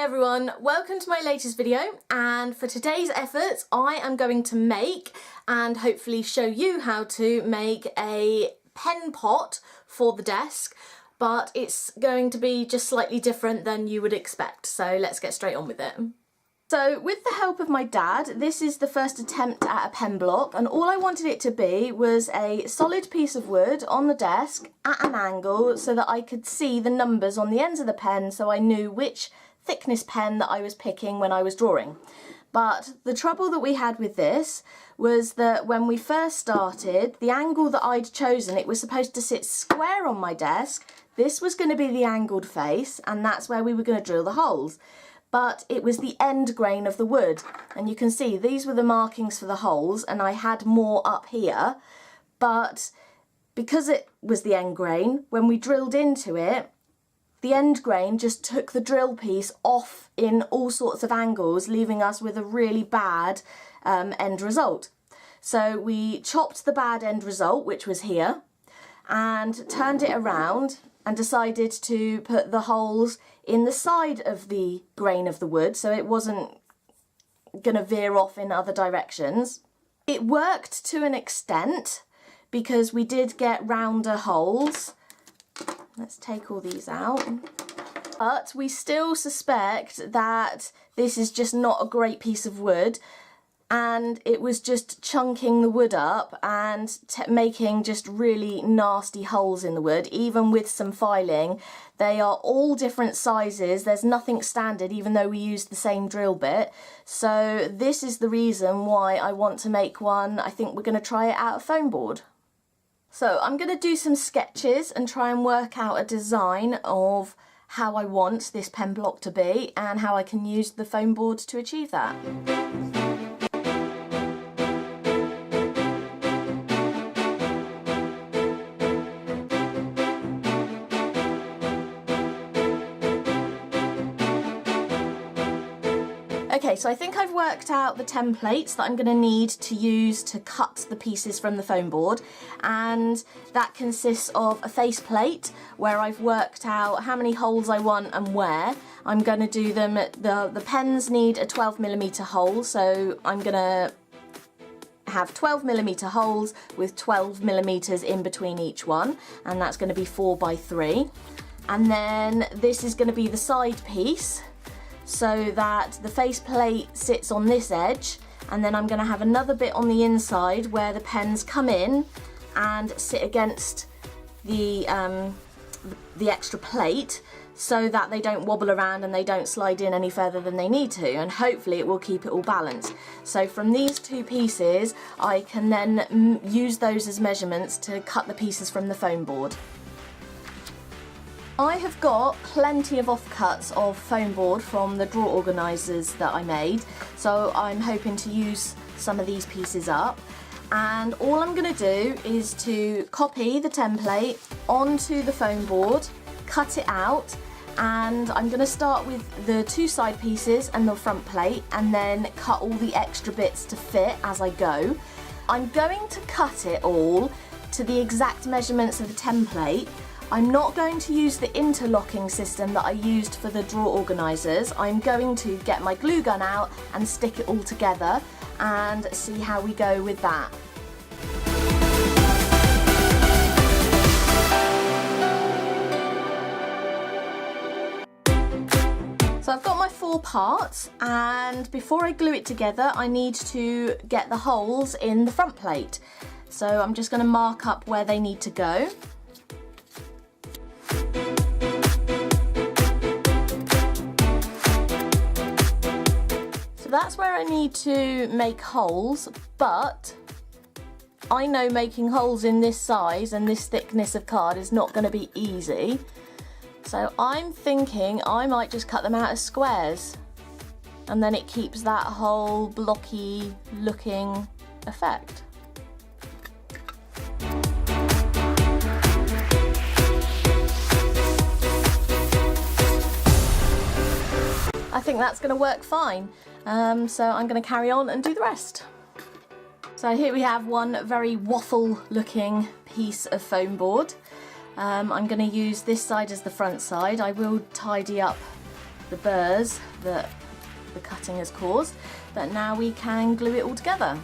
everyone, welcome to my latest video, and for today's efforts I am going to make and hopefully show you how to make a pen pot for the desk, but it's going to be just slightly different than you would expect, so let's get straight on with it. So with the help of my dad, this is the first attempt at a pen block, and all I wanted it to be was a solid piece of wood on the desk at an angle so that I could see the numbers on the ends of the pen so I knew which thickness pen that I was picking when I was drawing. But the trouble that we had with this was that when we first started, the angle that I'd chosen, it was supposed to sit square on my desk. This was going to be the angled face, and that's where we were going to drill the holes. But it was the end grain of the wood, and you can see these were the markings for the holes, and I had more up here, but because it was the end grain, when we drilled into it, the end grain just took the drill piece off in all sorts of angles, leaving us with a really bad end result. So we chopped the bad end result, which was here, and turned it around and decided to put the holes in the side of the grain of the wood so it wasn't going to veer off in other directions. It worked to an extent because we did get rounder holes. Let's take all these out. But we still suspect that this is just not a great piece of wood, and it was just chunking the wood up and making just really nasty holes in the wood. Even with some filing, they are all different sizes. There's nothing standard, even though we used the same drill bit. So this is the reason why I want to make one. I think we're going to try it out of foam board. So I'm going to do some sketches and try and work out a design of how I want this pen block to be and how I can use the foam board to achieve that. Okay, so I think I've worked out the templates that I'm going to need to use to cut the pieces from the foam board, and that consists of a face plate where I've worked out how many holes I want and where. I'm going to do them, the pens need a 12mm hole, so I'm going to have 12mm holes with 12mm in between each one, and that's going to be 4x3. And then this is going to be the side piece, so that the face plate sits on this edge, and then I'm going to have another bit on the inside where the pens come in and sit against the extra plate so that they don't wobble around and they don't slide in any further than they need to, and hopefully it will keep it all balanced. So from these two pieces I can then use those as measurements to cut the pieces from the foam board. I have got plenty of offcuts of foam board from the drawer organisers that I made, so I'm hoping to use some of these pieces up. And all I'm going to do is to copy the template onto the foam board, cut it out, and I'm going to start with the two side pieces and the front plate, and then cut all the extra bits to fit as I go. I'm going to cut it all to the exact measurements of the template. I'm not going to use the interlocking system that I used for the drawer organisers. I'm going to get my glue gun out and stick it all together and see how we go with that. So I've got my 4 parts, and before I glue it together I need to get the holes in the front plate. So I'm just going to mark up where they need to go. That's where I need to make holes, but I know making holes in this size and this thickness of card is not going to be easy. So I'm thinking I might just cut them out as squares, and then it keeps that whole blocky looking effect. I think that's going to work fine. So I'm going to carry on and do the rest. So here we have one very waffle looking piece of foam board. I'm going to use this side as the front side. I will tidy up the burrs that the cutting has caused, but now we can glue it all together.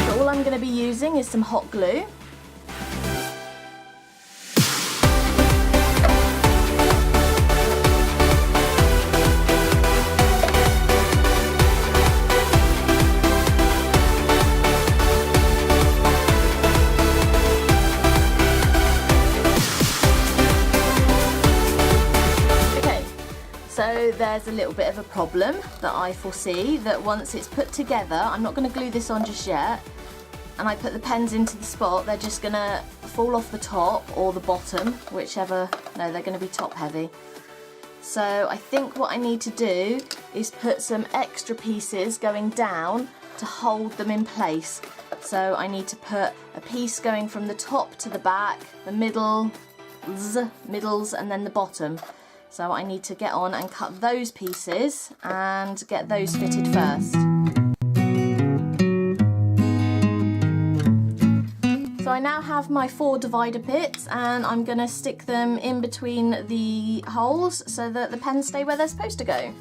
So all I'm going to be using is some hot glue. So there's a little bit of a problem that I foresee, that once it's put together, I'm not going to glue this on just yet, and I put the pens into the spot, they're just going to fall off the top or the bottom, whichever. No, they're going to be top heavy. So I think what I need to do is put some extra pieces going down to hold them in place. So I need to put a piece going from the top to the back, the middles, and then the bottom. So I need to get on and cut those pieces and get those fitted first. So I now have my 4 divider bits, and I'm going to stick them in between the holes so that the pens stay where they're supposed to go.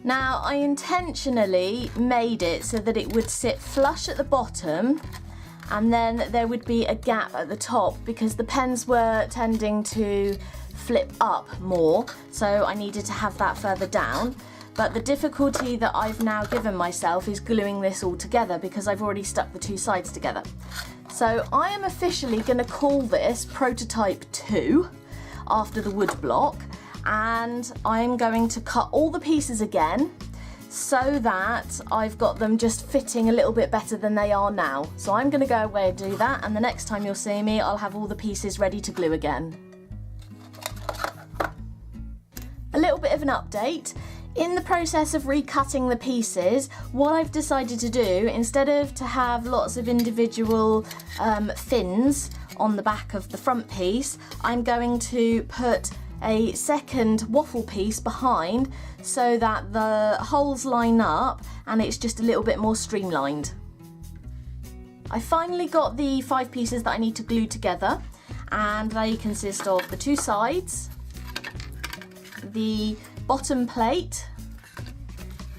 Now, I intentionally made it so that it would sit flush at the bottom, and then there would be a gap at the top because the pens were tending to flip up more, so I needed to have that further down. But the difficulty that I've now given myself is gluing this all together because I've already stuck the 2 sides together. So I am officially going to call this prototype 2 after the wood block. And I'm going to cut all the pieces again so that I've got them just fitting a little bit better than they are now. So I'm going to go away and do that, and the next time you'll see me, I'll have all the pieces ready to glue again. A little bit of an update. In the process of recutting the pieces, what I've decided to do, instead of to have lots of individual fins on the back of the front piece, I'm going to put a second waffle piece behind so that the holes line up and it's just a little bit more streamlined. I finally got the 5 pieces that I need to glue together, and they consist of the 2 sides, the bottom plate,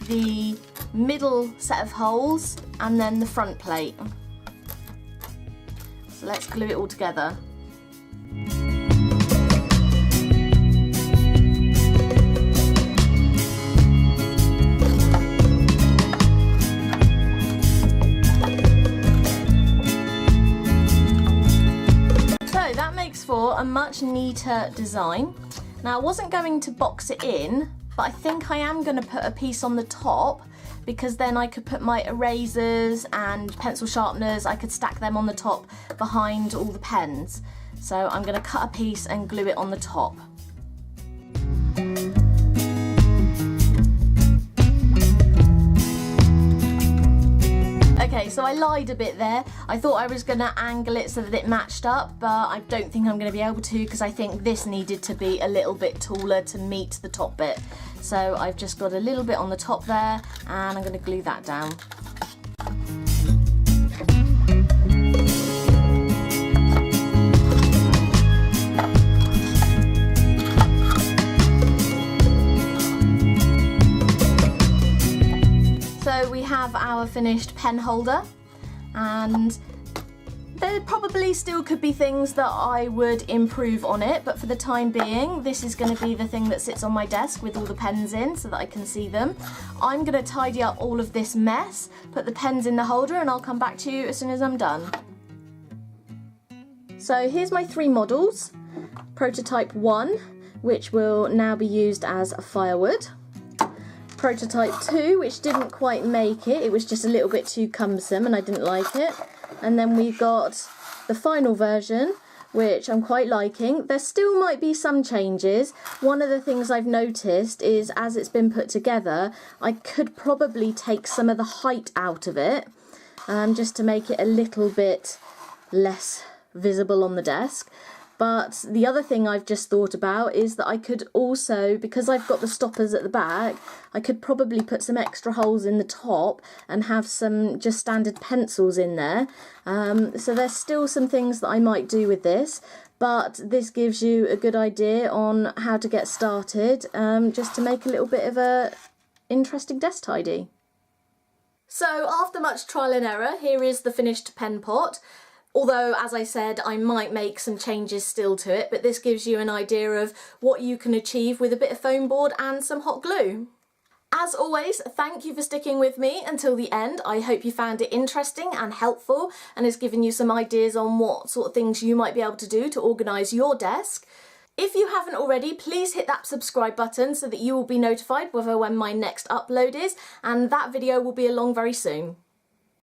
the middle set of holes, and then the front plate. So let's glue it all together. For a much neater design. Now, I wasn't going to box it in, but I think I am going to put a piece on the top because then I could put my erasers and pencil sharpeners, I could stack them on the top behind all the pens. So I'm going to cut a piece and glue it on the top. Okay, so I lied a bit there. I thought I was going to angle it so that it matched up, but I don't think I'm going to be able to because I think this needed to be a little bit taller to meet the top bit. So I've just got a little bit on the top there, and I'm going to glue that down. So we have our finished pen holder, and there probably still could be things that I would improve on it, but for the time being, this is going to be the thing that sits on my desk with all the pens in so that I can see them. I'm going to tidy up all of this mess, put the pens in the holder, and I'll come back to you as soon as I'm done. So here's my 3 models. Prototype 1, which will now be used as firewood. Prototype 2, which didn't quite make it, it was just a little bit too cumbersome and I didn't like it. And then we've got the final version, which I'm quite liking. There still might be some changes. One of the things I've noticed is as it's been put together, I could probably take some of the height out of it, just to make it a little bit less visible on the desk. But the other thing I've just thought about is that I could also, because I've got the stoppers at the back, I could probably put some extra holes in the top and have some just standard pencils in there. So there's still some things that I might do with this, but this gives you a good idea on how to get started, just to make a little bit of a interesting desk tidy. So after much trial and error, here is the finished pen pot. Although, as I said, I might make some changes still to it, but this gives you an idea of what you can achieve with a bit of foam board and some hot glue. As always, thank you for sticking with me until the end. I hope you found it interesting and helpful and has given you some ideas on what sort of things you might be able to do to organise your desk. If you haven't already, please hit that subscribe button so that you will be notified whether when my next upload is, and that video will be along very soon.